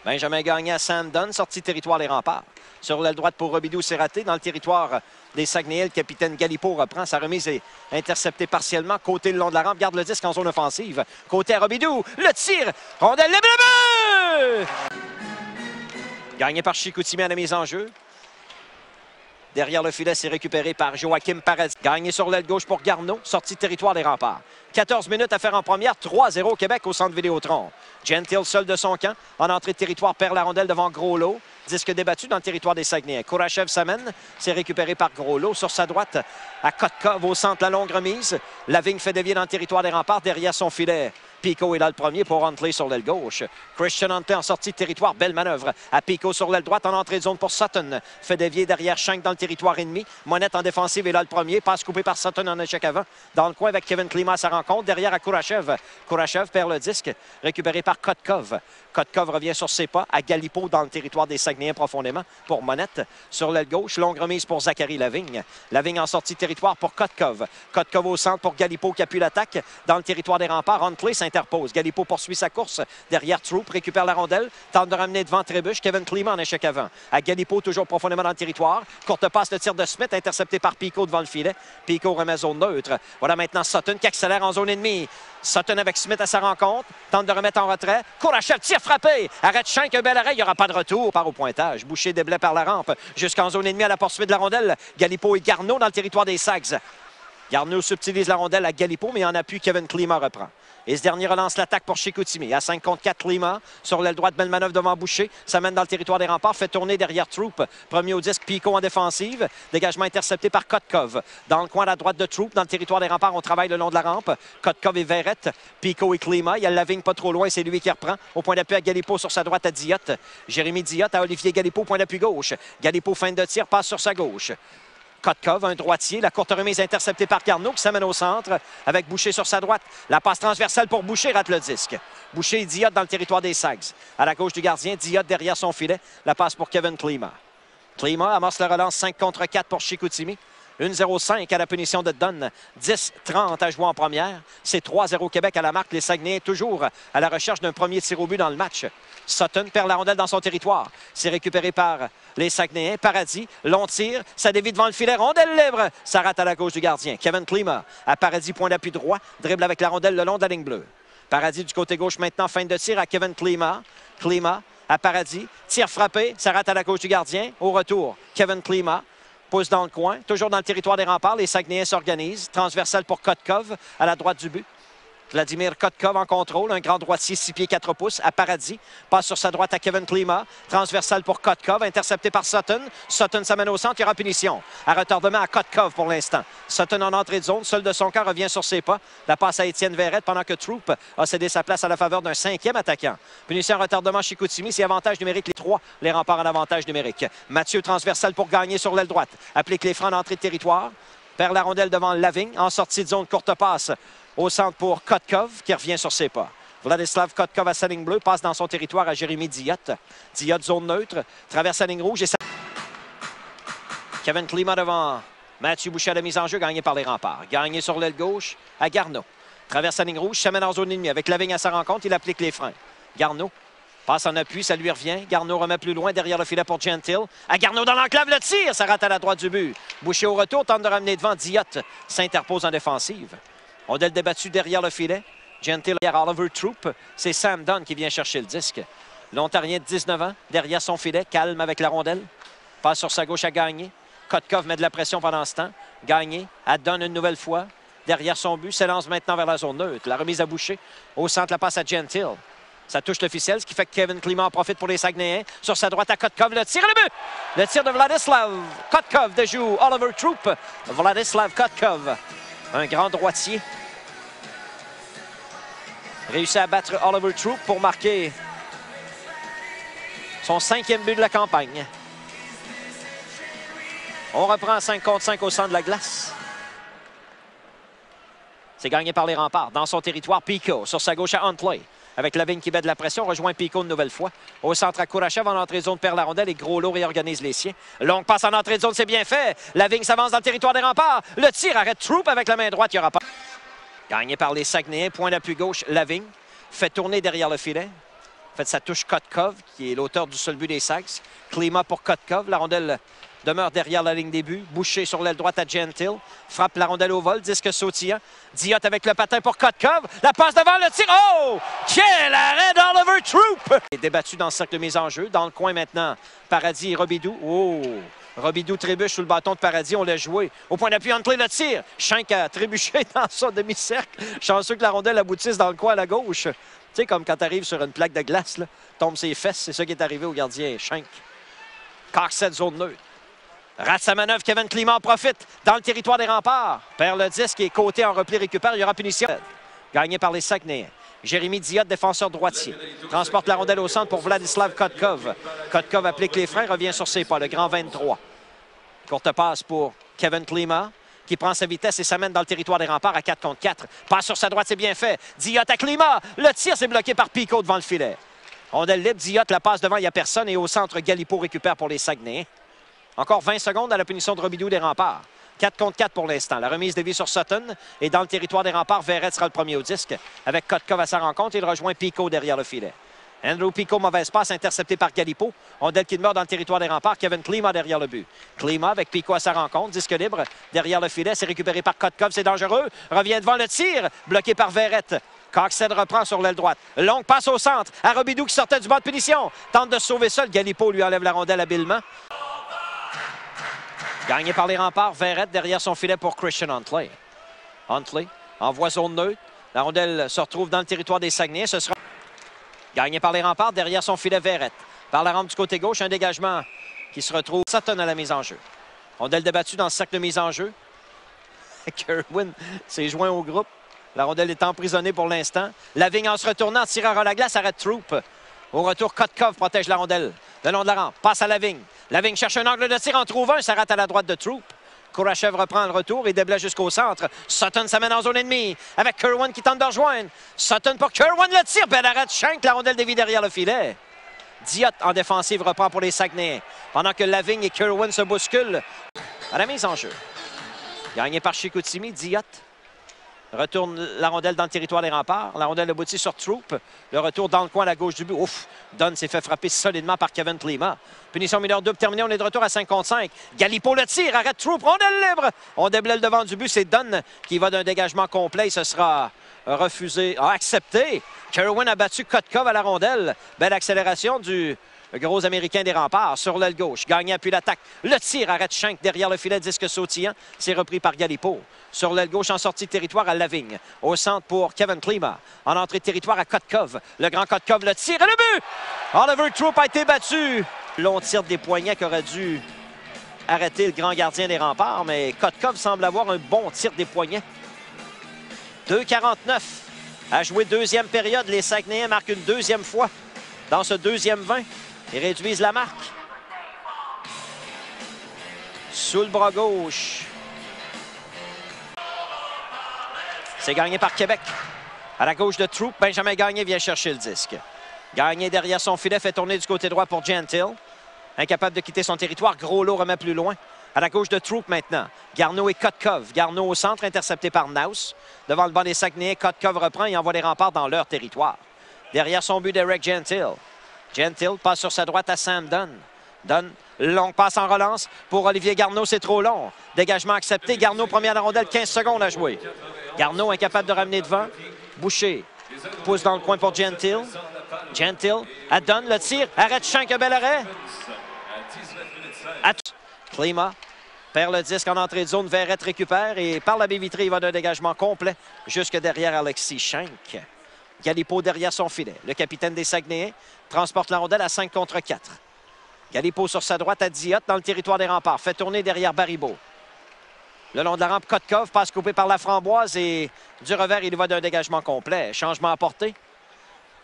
Benjamin Gagné à Sam Dunn, sortie de territoire les remparts. Sur l'aile droite pour Robidoux, c'est raté. Dans le territoire des Saguenayens, le capitaine Galipo reprend. Sa remise est interceptée partiellement. Côté le long de la rampe, garde le disque en zone offensive. Côté à Robidoux, le tir. Rondelle, le but! Gagné par Chicoutimi à la mise en jeu. Derrière le filet, c'est récupéré par Joachim Paradis. Gagné sur l'aile gauche pour Garneau, sortie de territoire des remparts. 14 minutes à faire en première, 3-0 Québec au centre Vidéotron. Gentile seul de son camp, en entrée de territoire, perd la rondelle devant Groslot. Disque débattu dans le territoire des Saguenayens. Kourachev s'amène, c'est récupéré par Groslot. Sur sa droite, à Kotkov, au centre, la longue remise. Lavigne fait dévier dans le territoire des remparts, derrière son filet. Pico est là le premier pour Huntley sur l'aile gauche. Christian Huntley en sortie de territoire. Belle manœuvre. À Pico sur l'aile droite en entrée de zone pour Sutton. Fait dévier derrière Shank dans le territoire ennemi. Monette en défensive est là le premier. Passe coupé par Sutton en échec avant. Dans le coin avec Kevin Klima à sa rencontre. Derrière à Kourachev. Kourachev perd le disque. Récupéré par Kotkov. Kotkov revient sur ses pas. À Galipo dans le territoire des Saguenayens profondément pour Monette. Sur l'aile gauche, longue remise pour Zachary Lavigne. Lavigne en sortie de territoire pour Kotkov. Kotkov au centre pour Galipo qui appuie l'attaque. Dans le territoire des remparts, Huntley s'interpose. Galipo poursuit sa course. Derrière Troop, récupère la rondelle. Tente de ramener devant Trébuche. Kevin Klima en échec avant. À Galipo, toujours profondément dans le territoire. Courte passe, le tir de Smith, intercepté par Pico devant le filet. Pico remet zone neutre. Voilà maintenant Sutton qui accélère en zone ennemie. Sutton avec Smith à sa rencontre. Tente de remettre en retrait. Kourachev, tir frappé. Arrête Shank, un bel arrêt. Il n'y aura pas de retour. Part au pointage. Boucher déblai par la rampe. Jusqu'en zone ennemie à la poursuite de la rondelle. Galipo et Garneau dans le territoire des Sags. Garneau subtilise la rondelle à Galipo, mais en appui, Kevin Klima reprend. Et ce dernier relance l'attaque pour Chicoutimi. À 5 contre 4, Klima. Sur l'aile droite, belle manœuvre devant Boucher. Ça mène dans le territoire des remparts. Fait tourner derrière Troop. Premier au disque, Pico en défensive. Dégagement intercepté par Kotkov. Dans le coin à la droite de Troop, dans le territoire des remparts, on travaille le long de la rampe. Kotkov et Verrette. Pico et Klima. Il y a Lavigne pas trop loin, c'est lui qui reprend. Au point d'appui à Galipo sur sa droite à Diotte. Jérémy Diotte à Olivier Galipo, point d'appui gauche. Galipo, fin de tir, passe sur sa gauche. Kotkov, un droitier. La courte remise interceptée par Garneau qui s'amène au centre avec Boucher sur sa droite. La passe transversale pour Boucher rate le disque. Boucher et Diotte dans le territoire des Sags. À la gauche du gardien, Diotte derrière son filet. La passe pour Kevin Klima. Klima amorce la relance 5 contre 4 pour Chicoutimi. 1-0-5 à la punition de Dunn. 10-30 à jouer en première. C'est 3-0 Québec à la marque. Les Saguenayens toujours à la recherche d'un premier tir au but dans le match. Sutton perd la rondelle dans son territoire. C'est récupéré par les Saguenayens. Paradis, long tir. Ça dévie devant le filet. Rondelle libre. Ça rate à la gauche du gardien. Kevin Klima à Paradis, point d'appui droit. Dribble avec la rondelle le long de la ligne bleue. Paradis du côté gauche maintenant. Fin de tir à Kevin Klima. Klima à Paradis. Tir frappé. Ça rate à la gauche du gardien. Au retour, Kevin Klima. Pousse dans le coin, toujours dans le territoire des remparts. Les Saguenayens s'organisent. Transversal pour Kotkov à la droite du but. Vladimir Kotkov en contrôle, un grand droitier 6 pieds 4 pouces à Paradis. Passe sur sa droite à Kevin Klima. Transversal pour Kotkov, intercepté par Sutton. Sutton s'amène au centre, il y aura punition. À retardement à Kotkov pour l'instant. Sutton en entrée de zone, seul de son camp, revient sur ses pas. La passe à Étienne Verrette pendant que Troop a cédé sa place à la faveur d'un 5e attaquant. Punition en retardement chez Chicoutimi, c'est avantage numérique les 3. Les remparts en avantage numérique. Mathieu transversal pour gagner sur l'aile droite. Applique les freins en entrée de territoire. Perd la rondelle devant Lavigne. En sortie de zone, courte passe. Au centre pour Kotkov, qui revient sur ses pas. Vladislav Kotkov à sa ligne bleue, passe dans son territoire à Jérémy Diotte. Diotte, zone neutre, traverse la ligne rouge et ça... Kevin Klima devant Mathieu Boucher à la mise en jeu, gagné par les remparts. Gagné sur l'aile gauche à Garneau. Traverse la ligne rouge, s'amène en zone ennemie. Avec Lavigne à sa rencontre, il applique les freins. Garneau passe en appui, ça lui revient. Garneau remet plus loin derrière le filet pour Gentile. À Garneau dans l'enclave, le tir, ça rate à la droite du but. Boucher au retour, tente de ramener devant. Diotte s'interpose en défensive. Rondelle débattue derrière le filet. Gentile derrière Oliver Troop. C'est Sam Dunn qui vient chercher le disque. L'Ontarien de 19 ans, derrière son filet, calme avec la rondelle. Passe sur sa gauche à Gagné. Kotkov met de la pression pendant ce temps. Gagné, à Dunn une nouvelle fois. Derrière son but, s'élance maintenant vers la zone neutre. La remise à Boucher. Au centre, la passe à Gentile. Ça touche l'officiel, ce qui fait que Kevin Klima en profite pour les Saguenayens. Sur sa droite à Kotkov, le tir et le but! Le tir de Vladislav Kotkov de joue Oliver Troop. Vladislav Kotkov, un grand droitier. Réussit à battre Oliver Troop pour marquer son 5e but de la campagne. On reprend 5 contre 5 au centre de la glace. C'est gagné par les remparts. Dans son territoire, Pico sur sa gauche à Huntley. Avec Lavigne qui met de la pression, rejoint Pico une nouvelle fois. Au centre à Kourachev, en entrée de zone, perd la rondelle et Groslot réorganise les siens. Longue passe en entrée de zone, c'est bien fait. Lavigne s'avance dans le territoire des remparts. Le tir arrête Troop avec la main droite, il n'y aura pas. Gagné par les Saguenayens, point d'appui gauche, Lavigne. Fait tourner derrière le filet. fait sa touche Kotkov, qui est l'auteur du seul but des Sags. Klima pour Kotkov. La rondelle demeure derrière la ligne des buts. Boucher sur l'aile droite à Gentile. Frappe la rondelle au vol. Disque sautillant. Diot avec le patin pour Kotkov. La passe devant le tir. Oh! Quel arrêt d'Oliver Troop! Il est débattu dans le cercle de mise en jeu. Dans le coin maintenant, Paradis et Robidoux. Oh! Robidoux trébuche sous le bâton de Paradis. On l'a joué. Au point d'appui, Huntley le tire. Schenk a trébuché dans son demi-cercle. Chanceux que la rondelle aboutisse dans le coin à la gauche. Tu sais, comme quand tu arrives sur une plaque de glace, là, tombe ses fesses. C'est ça qui est arrivé au gardien Schenk. Coxette, zone neutre. Rate sa manœuvre. Kevin Klima en profite dans le territoire des remparts. Perd le disque et côté en repli récupère. Il y aura punition. Gagné par les Saguenayens. Jérémy Diot, défenseur droitier. Transporte la rondelle au centre pour Vladislav Kotkov. Kotkov applique les freins, revient sur ses pas. Le grand 23. Courte passe pour Kevin Klima, qui prend sa vitesse et s'amène dans le territoire des remparts à 4 contre 4. Passe sur sa droite, c'est bien fait. Diot à Klima. Le tir, c'est bloqué par Pico devant le filet. Rondelle libre, Diot la passe devant, il n'y a personne. Et au centre, Galipo récupère pour les Saguenayens. Encore 20 secondes à la punition de Robidoux des remparts. 4 contre 4 pour l'instant. La remise dévie sur Sutton. Et dans le territoire des remparts, Verrett sera le premier au disque. Avec Kotkov à sa rencontre, il rejoint Pico derrière le filet. Andrew Pico, mauvaise passe, intercepté par Galipo. Rondelle qui demeure dans le territoire des remparts. Kevin Klima derrière le but. Klima avec Pico à sa rencontre. Disque libre derrière le filet. C'est récupéré par Kotkov. C'est dangereux. Revient devant le tir. Bloqué par Verrett. Coxette reprend sur l'aile droite. Longue passe au centre. À Robidoux qui sortait du banc de punition. Tente de sauver ça. Galipo lui enlève la rondelle habilement. Gagné par les remparts, Verrett derrière son filet pour Christian Huntley. Huntley envoie zone neutre. La rondelle se retrouve dans le territoire des Saguenayens. Ce sera gagné par les remparts derrière son filet Verrett. Par la rampe du côté gauche, un dégagement qui se retrouve. Sutton à la mise en jeu. Rondelle débattue dans le cercle de mise en jeu. Kerwin s'est joint au groupe. La rondelle est emprisonnée pour l'instant. Lavigne en se retournant, tireur à la glace, arrête Troop. Au retour, Kotkov protège la rondelle. Le long de la rampe, passe à Lavigne. Lavigne cherche un angle de tir, en trouve un, ça rate à la droite de Troop. Kourachev reprend le retour et déblaye jusqu'au centre. Sutton s'amène en zone ennemie avec Kerwin qui tente de rejoindre. Sutton pour Kerwin, le tir, belle arrête, Schenk, la rondelle dévie derrière le filet. Diot en défensive reprend pour les Saguenayens. Pendant que Lavigne et Kerwin se bousculent à la mise en jeu. Gagné par Chicoutimi, Diot retourne la rondelle dans le territoire des remparts. La rondelle aboutit sur Troop. Le retour dans le coin à la gauche du but. Ouf! Dunn s'est fait frapper solidement par Kevin Klima. Punition mineure double terminée. On est de retour à 5 contre 5. Galipo le tire. Arrête Troop. Rondelle libre. On déblaye le devant du but. C'est Dunn qui va d'un dégagement complet. Ce sera refusé. Accepté. Kerwin a battu Kotkov à la rondelle. Belle accélération du gros Américain des remparts sur l'aile gauche. Gagné appuie l'attaque. Le tir arrête Schenk derrière le filet, disque sautillant. C'est repris par Galipo. Sur l'aile gauche en sortie de territoire à Lavigne. Au centre pour Kevin Klima. En entrée de territoire à Kotkov. Le grand Kotkov le tire et le but! Oliver Troop a été battu. Long tir des poignets qui aurait dû arrêter le grand gardien des remparts, mais Kotkov semble avoir un bon tir des poignets. 2,49 à jouer deuxième période. Les Saguenayens marquent une deuxième fois dans ce deuxième 20. Ils réduisent la marque. Sous le bras gauche. C'est gagné par Québec. À la gauche de Troop, Benjamin Gagné vient chercher le disque. Gagné derrière son filet, fait tourner du côté droit pour Gentile. Incapable de quitter son territoire, Gros Lot remet plus loin. À la gauche de Troop maintenant, Garneau et Kotkov. Garneau au centre, intercepté par Naus. Devant le banc des Saguenayens, Kotkov reprend et envoie les remparts dans leur territoire. Derrière son but d'Eric Gentile. Gentile passe sur sa droite à Sam Dunn. Dunn, longue passe en relance pour Olivier Garneau, c'est trop long. Dégagement accepté. Garneau, première à la rondelle, 15 secondes à jouer. Garneau incapable de ramener devant. Boucher pousse dans le coin pour Gentile. Gentile à Dunn, le tir. Arrête Schenk, un bel arrêt. Klima perd le disque en entrée de zone. Verrett récupère et par la baie vitrée, il va d'un dégagement complet jusque derrière Alexis Schenk. Galipo derrière son filet. Le capitaine des Saguenayens transporte la rondelle à 5 contre 4. Galipo sur sa droite à Diot dans le territoire des remparts. Fait tourner derrière Baribeau. Le long de la rampe, Kotkov passe coupé par la Framboise et du revers, il va d'un dégagement complet. Changement apporté.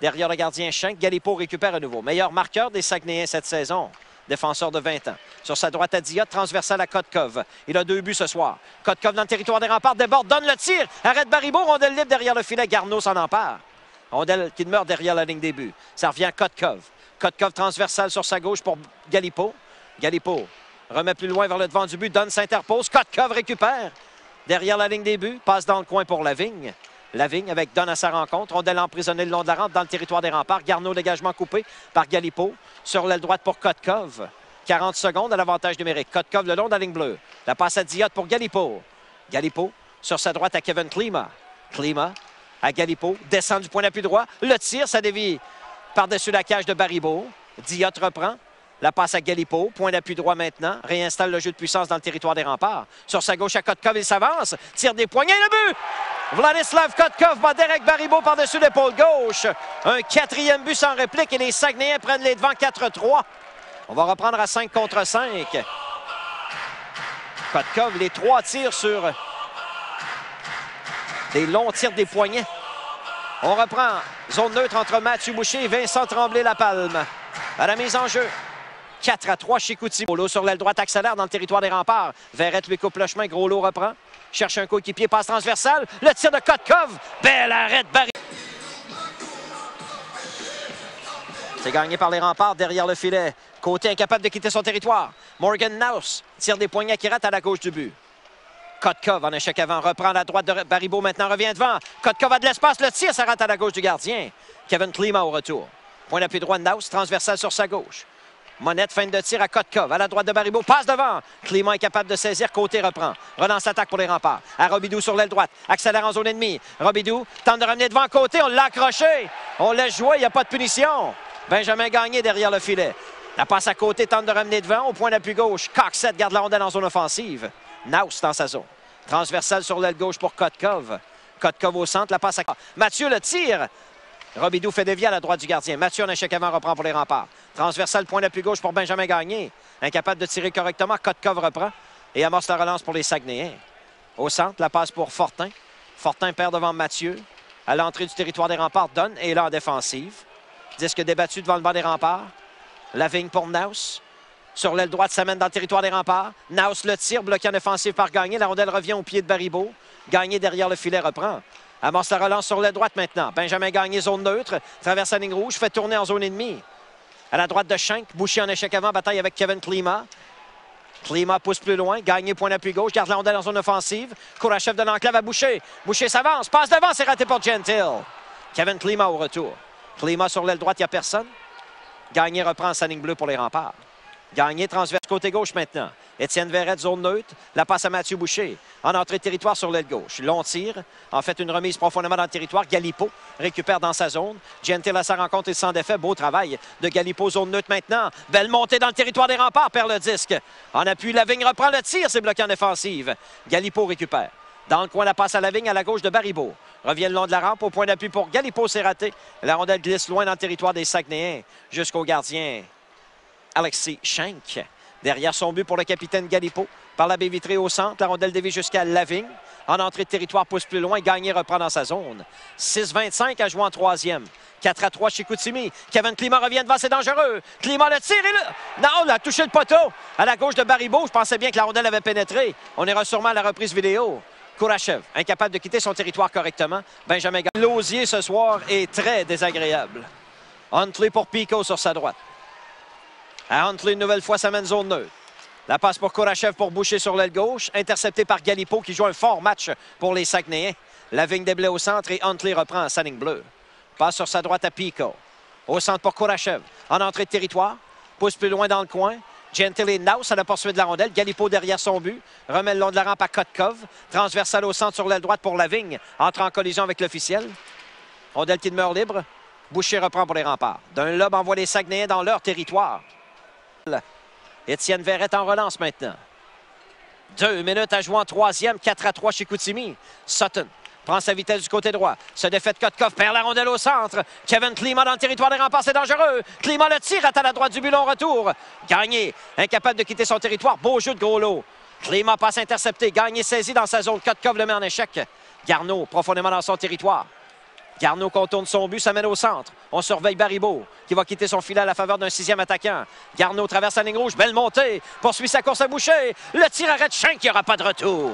Derrière le gardien Schenk, Galipo récupère à nouveau. Meilleur marqueur des Saguenayens cette saison. Défenseur de 20 ans. Sur sa droite à Diot, transversale à Kotkov. Il a 2 buts ce soir. Kotkov dans le territoire des remparts, déborde, donne le tir. Arrête Baribeau, rondelle libre derrière le filet. Garneau s'en empare. Rondelle qui demeure derrière la ligne des buts. Ça revient à Kotkov. Kotkov transversal sur sa gauche pour Galipo. Galipo remet plus loin vers le devant du but. Dunn s'interpose. Kotkov récupère. Derrière la ligne des buts. Passe dans le coin pour Lavigne. Lavigne avec Dunn à sa rencontre. Rondelle emprisonnée le long de la rampe dans le territoire des remparts. Garneau, dégagement coupé par Galipo. Sur l'aile droite pour Kotkov. 40 secondes à l'avantage numérique. Kotkov le long de la ligne bleue. La passe à Diot pour Galipo. Galipo sur sa droite à Kevin Klima. Klima à Galipo. Descend du point d'appui droit. Le tir, ça dévie par-dessus la cage de Baribeault. Diot reprend. La passe à Galipo. Point d'appui droit maintenant. Réinstalle le jeu de puissance dans le territoire des remparts. Sur sa gauche à Kotkov, il s'avance. Tire des poignets. Le but! Vladislav Kotkov bat Derek Baribeault par-dessus l'épaule gauche. Un 4e but sans réplique et les Saguenayens prennent les devants 4-3. On va reprendre à 5 contre 5. Kotkov, les 3 tirs sur des longs tirs des poignets. On reprend. Zone neutre entre Mathieu Boucher et Vincent Tremblay-Lapalme. À la mise en jeu. 4-3 chez Chicoutimi. Groslo sur l'aile droite accélère dans le territoire des remparts. Verrette lui coupe le chemin. Groslo reprend. Cherche un coéquipier, passe transversale. Le tir de Kotkov. Belle arrêt de Barry. C'est gagné par les remparts derrière le filet. Côté incapable de quitter son territoire. Morgan Naus tire des poignets qui ratent à la gauche du but. Kotkov en échec avant. Reprend la droite de Baribeault. Maintenant revient devant. Kotkov a de l'espace. Le tir, ça rate à la gauche du gardien. Kevin Klima au retour. Point d'appui droit de Naus. Transversal sur sa gauche. Monette, fin de tir à Kotkov. À la droite de Baribeault, passe devant. Klima est capable de saisir. Côté reprend. Relance attaque pour les remparts. À Robidoux sur l'aile droite. Accélère en zone ennemie. Robidoux tente de ramener devant côté. On l'a accroché. On laisse jouer. Il n'y a pas de punition. Benjamin Gagné derrière le filet. La passe à côté tente de ramener devant. Au point d'appui gauche. Coxette garde la rondelle en zone offensive. Naus dans sa zone. Transversale sur l'aile gauche pour Kotkov. Kotkov au centre. La passe à Mathieu le tire. Robidoux fait dévier à la droite du gardien. Mathieu en échec avant reprend pour les remparts. Transversal, point d'appui gauche pour Benjamin Gagné. Incapable de tirer correctement, Kotkov reprend et amorce la relance pour les Saguenayens. Au centre, la passe pour Fortin. Fortin perd devant Mathieu. À l'entrée du territoire des remparts, donne et là en défensive. Disque débattu devant le banc des remparts. Lavigne pour Naus. Sur l'aile droite, ça mène dans le territoire des remparts. Naus le tire, bloqué en défensive par Gagné. La rondelle revient au pied de Baribeault. Gagné derrière le filet reprend. Amorce la relance sur l'aile droite maintenant. Benjamin Gagné, zone neutre. Traverse la ligne rouge, fait tourner en zone ennemie. À la droite de Schenk. Boucher en échec avant, bataille avec Kevin Klima. Klima pousse plus loin. Gagné, point d'appui gauche. Garde la rondelle en zone offensive. Kourachev de l'enclave à Boucher. Boucher s'avance. Passe devant, c'est raté pour Gentil. Kevin Klima au retour. Klima sur l'aile droite, il n'y a personne. Gagné reprend sa ligne bleue pour les remparts. Gagné transverse côté gauche maintenant. Étienne Verrette, zone neutre. La passe à Mathieu Boucher. En entrée de territoire sur l'aile gauche. Long tir. En fait, une remise profondément dans le territoire. Galipo récupère dans sa zone. Gentil à sa rencontre et sans défait. Beau travail de Galipo, zone neutre maintenant. Belle montée dans le territoire des remparts. Perd le disque. En appui, Lavigne reprend le tir. C'est bloqué en défensive. Galipo récupère. Dans le coin, la passe à Lavigne à la gauche de Baribeault. Revient le long de la rampe au point d'appui pour Galipo. C'est raté. La rondelle glisse loin dans le territoire des Saguenayens jusqu'au gardien Alexis Schenk. Derrière son but pour le capitaine Galipo. Par la baie vitrée au centre. La rondelle dévie jusqu'à Lavigne. En entrée de territoire, pousse plus loin. Gagné reprend dans sa zone. 6-25 à jouer en troisième. 4-3 chez Chicoutimi. Kevin Klima revient devant, c'est dangereux. Klima le tire et là. Non, il a touché le poteau. À la gauche de Baribeault, je pensais bien que la rondelle avait pénétré. On ira sûrement à la reprise vidéo. Kourachev, incapable de quitter son territoire correctement. Benjamin Gagné. L'osier ce soir est très désagréable. Huntley pour Pico sur sa droite. À Huntley, une nouvelle fois, ça mène zone neutre. La passe pour Kourachev pour Boucher sur l'aile gauche. Intercepté par Galipo qui joue un fort match pour les Saguenayens. Lavigne déblai au centre et Huntley reprend sa ligne bleue. Passe sur sa droite à Pico. Au centre pour Kourachev. En entrée de territoire. Pousse plus loin dans le coin. Gentil et Naus à la poursuite de la rondelle. Galipo derrière son but. Remet le long de la rampe à Kotkov. Transversal au centre sur l'aile droite pour Lavigne. Entre en collision avec l'officiel. Rondelle qui demeure libre. Boucher reprend pour les remparts. D'un lob envoie les Saguenayens dans leur territoire. Étienne Verrette en relance maintenant. 2 minutes à jouer en troisième. 4-3 chez Chicoutimi. Sutton prend sa vitesse du côté droit. Se défait de Kotkov, perd la rondelle au centre. Kevin Klima dans le territoire des remparts, c'est dangereux. Klima le tire, à la droite du but, long retour. Gagné, incapable de quitter son territoire. Beau jeu de Groslo. Klima passe intercepté. Gagné saisi dans sa zone. Kotkov le met en échec. Garneau profondément dans son territoire. Garneau contourne son but, ça mène au centre. On surveille Baribeault, qui va quitter son filet à la faveur d'un 6e attaquant. Garneau traverse la ligne rouge, belle montée, poursuit sa course à Boucher. Le tir arrête Schenk, il n'y aura pas de retour.